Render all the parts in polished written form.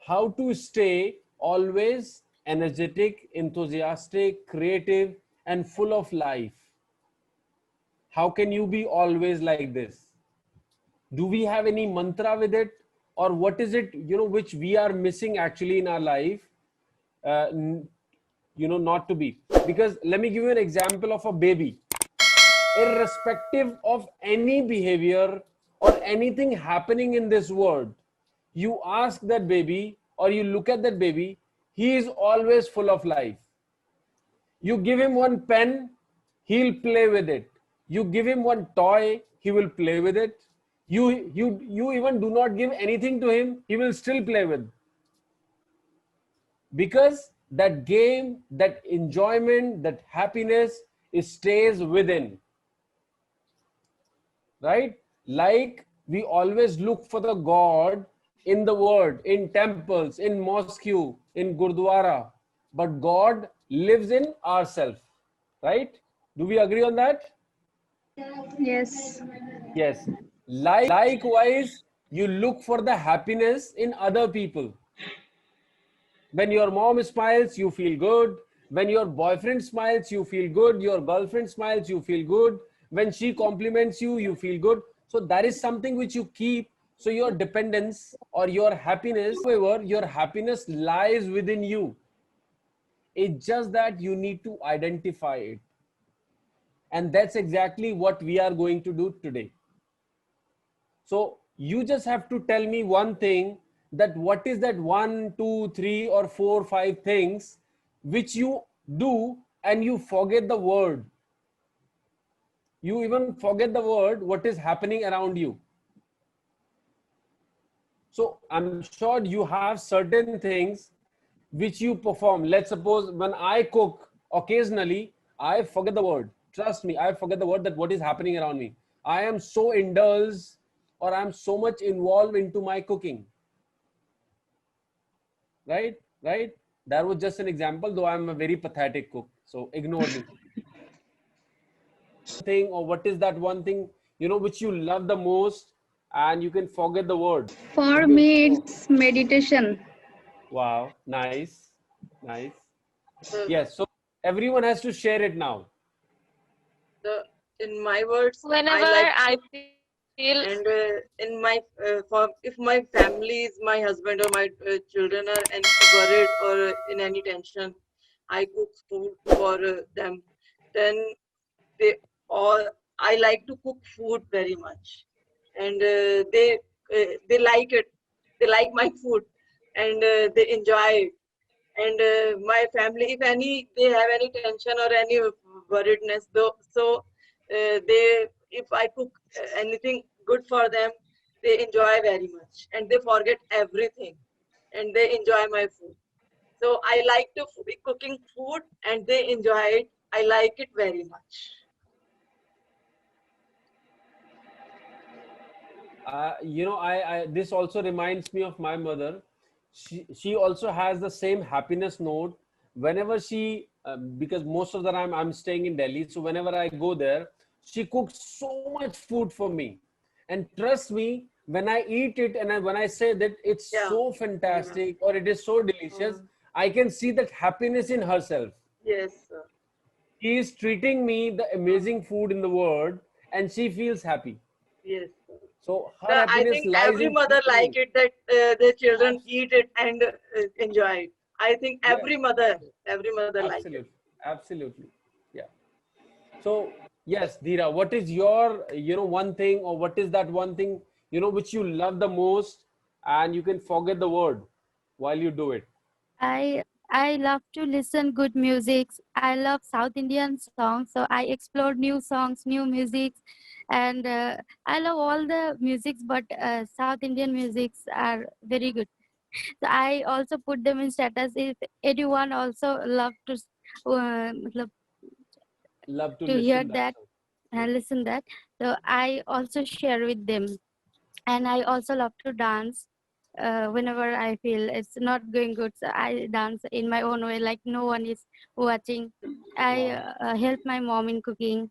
how to stay always energetic, enthusiastic, creative, and full of life. How can you be always like this? Do we have any mantra with it, or what is it, which we are missing actually in our life, uh, not to be? Because let me give you an example of a baby. Irrespective of any behavior or anything happening in this world, you ask that baby or you look at that baby, he is always full of life. You give him one pen, he'll play with it. You give him one toy, he will play with it. You even do not give anything to him, he will still play with. Because that game, that enjoyment, that happiness, it stays within. Right? Like we always look for the God in the world, in temples, in mosque, in Gurdwara, but God lives in ourselves. Right? Do we agree on that? Yes. Yes. Likewise, you look for the happiness in other people. When your mom smiles, you feel good. When your boyfriend smiles, you feel good. Your girlfriend smiles, you feel good. When she compliments you, you feel good. So that is something which you keep. So your dependence or your happiness, however, your happiness lies within you. It's just that you need to identify it. And that's exactly what we are going to do today. So you just have to tell me one thing, that what is that 1, 2, 3, or 4, 5 things which you do and you forget the word. You even forget the word, what is happening around you. So I'm sure you have certain things which you perform. Let's suppose when I cook, occasionally I forget the word. Trust me, I forget the word, that what is happening around me. I am so indulged, or I'm so much involved into my cooking. Right? That was just an example, though I'm a very pathetic cook. So ignore me. Thing, or what is that one thing, which you love the most and you can forget the word? For me, it's meditation. Wow, nice, nice. The, Yes, so everyone has to share it now. the in my words, I Whenever like I feel and in my for if my family is my husband or my children are and worried or in any tension, I cook food for them. Then they all I like to cook food very much, and they like it. They like my food, and they enjoy it. And my family, if any they have any tension or any worriedness, though, so they if I cook anything good for them, they enjoy very much, and they forget everything, and they enjoy my food. So I like to be cooking food, and they enjoy it. I like it very much. I this also reminds me of my mother. She also has the same happiness note whenever she, because most of the time I'm staying in Delhi, so whenever I go there, she cooks so much food for me. And trust me, when I eat it and when I say that it's Yeah. so fantastic or it is so delicious, Mm. I can see that happiness in herself. Yes, sir. She is treating me the amazing food in the world, and she feels happy. Yes, sir. So her I happiness think lies every in mother treating like me. it that their children eat it and enjoy it. I think Yeah, every mother like it. absolutely, absolutely. Yeah. So yes, Dheera, what is your, one thing, or what is that one thing, which you love the most, and you can forget the word while you do it? I I love to listen good music. I love South Indian songs, so I explore new songs, new musics, and I love all the musics. But South Indian musics are very good. So I also put them in status. If anyone also love Love to to hear listen that that song. and listen that, so I also share with them. And I also love to dance. Whenever I feel it's not going good, so I dance in my own way, like no one is watching. I Wow. help my mom in cooking.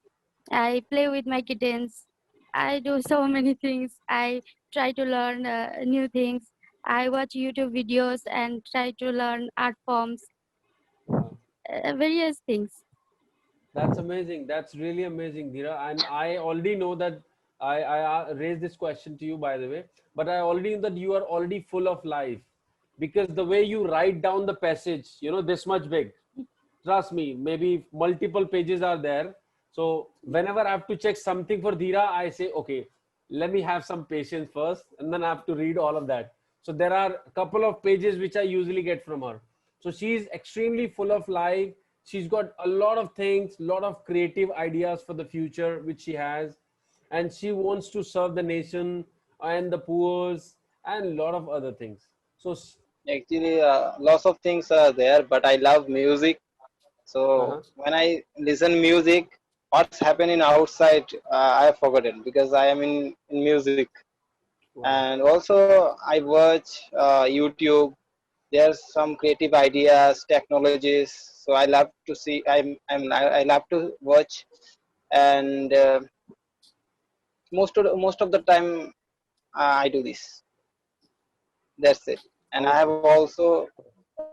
I play with my kittens. I do so many things. I try to learn new things. I watch YouTube videos and try to learn art forms, Wow. various things. That's amazing. That's really amazing, Dira. And I already know that I raised this question to you, by the way, but I already know that you are already full of life because the way you write down the passage, this much big, trust me, maybe multiple pages are there. So whenever I have to check something for Dira, I say, okay, let me have some patience first, and then I have to read all of that. So there are a couple of pages which I usually get from her. So she's extremely full of life. She's got a lot of things, a lot of creative ideas for the future, which she has, and she wants to serve the nation and the poor and a lot of other things. So, Actually, lots of things are there, but I love music. So uh-huh. when I listen music, what's happening outside, I have forgotten because I am in music. Wow. And also I watch YouTube. There's some creative ideas, technologies. So I love to see. I love to watch, and most of the time I do this. That's it. And I have Okay.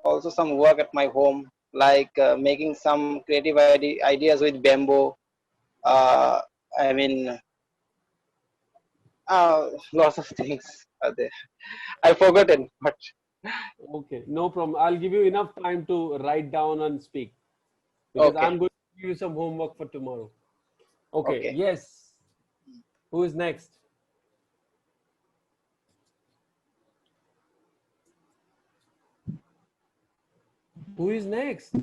also some work at my home, like making some creative ideas with bamboo. Uh, I mean, lots of things are there. I've forgotten, but Okay, no problem. I'll give you enough time to write down and speak because okay, I'm going to give you some homework for tomorrow. Okay, okay. yes. Who is next? Who is next?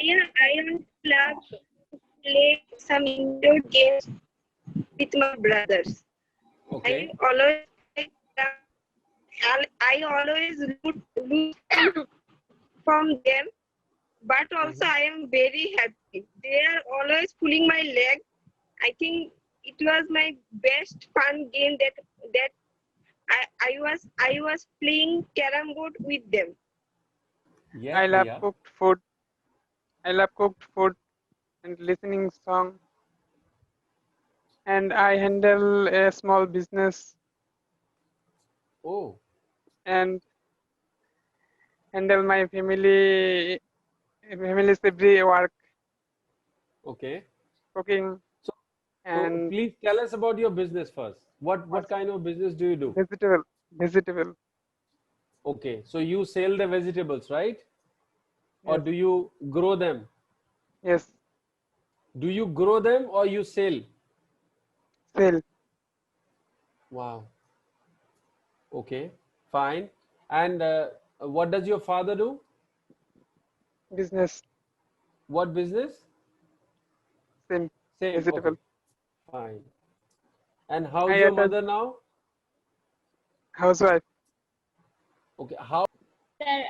Yeah, I love to play some indoor games with my brothers. I Okay. always like, I always loot from them, but also Mhm. I am very happy. They are always pulling my leg. I think it was my best fun game that I was playing carom board with them. Yeah, I love Priya. cooked food. I love cooked food and listening song. And I handle a small business Oh, and handle my family's every work, okay. cooking So, so and please tell us about your business first. What also kind of business do you do? vegetable. Okay, so you sell the vegetables, right? Or Yes, do you grow them? yes, Do you grow them or you sell? sell Wow. Okay, fine. And what does your father do? business, What business? same Same. vegetable. Okay, fine. And how's I your attach mother now? housewife. Okay, how? Sir,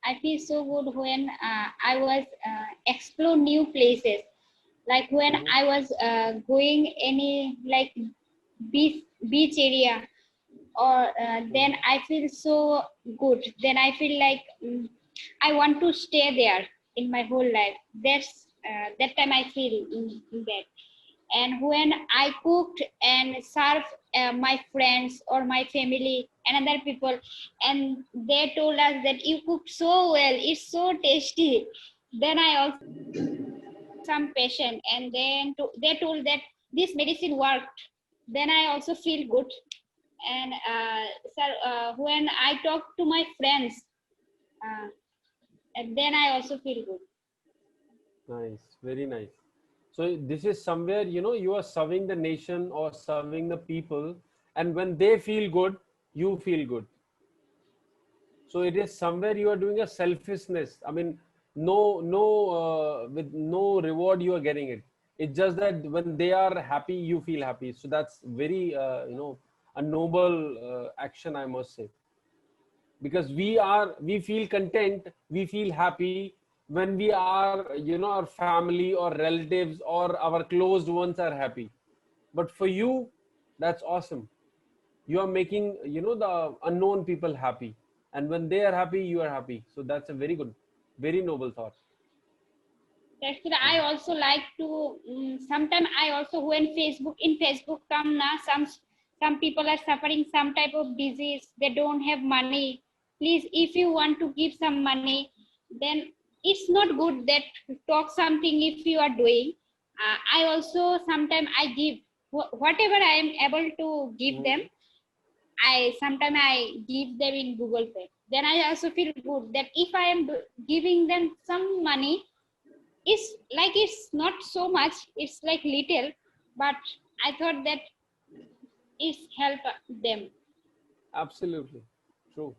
I feel so good when I was explore new places. Like when Mhm. I was going any like beach area, or then Mhm. I feel so good. Then I feel like I want to stay there in my whole life. That's that time I feel in that. And when I cooked and served my friends or my family and other people, and they told us that you cooked so well, it's so tasty, then I also some patient, and then they told that this medicine worked, then I also feel good. And sir, when I talk to my friends, uh, and then I also feel good. Nice, very nice. So this is somewhere, you are serving the nation or serving the people, and when they feel good, you feel good. So it is somewhere you are doing a selfishness. I mean, with no reward you are getting it. It's just that when they are happy, you feel happy. So that's very, a noble action, I must say, because we feel content, we feel happy when we are, our family or relatives or our closed ones are happy. But for you, that's awesome. You are making, the unknown people happy, and when they are happy, you are happy. So that's a very good, very noble thought. That's it. I also like to. Sometimes I also when Facebook come now some people are suffering some type of disease, they don't have money. Please, if you want to give some money, then it's not good that talk something if you are doing. I also sometimes I give whatever I am able to give them. I sometimes I give them in Google Pay. Then I also feel good that if I am giving them some money, it's not so much, it's like little, but I thought that it's help them. Absolutely true.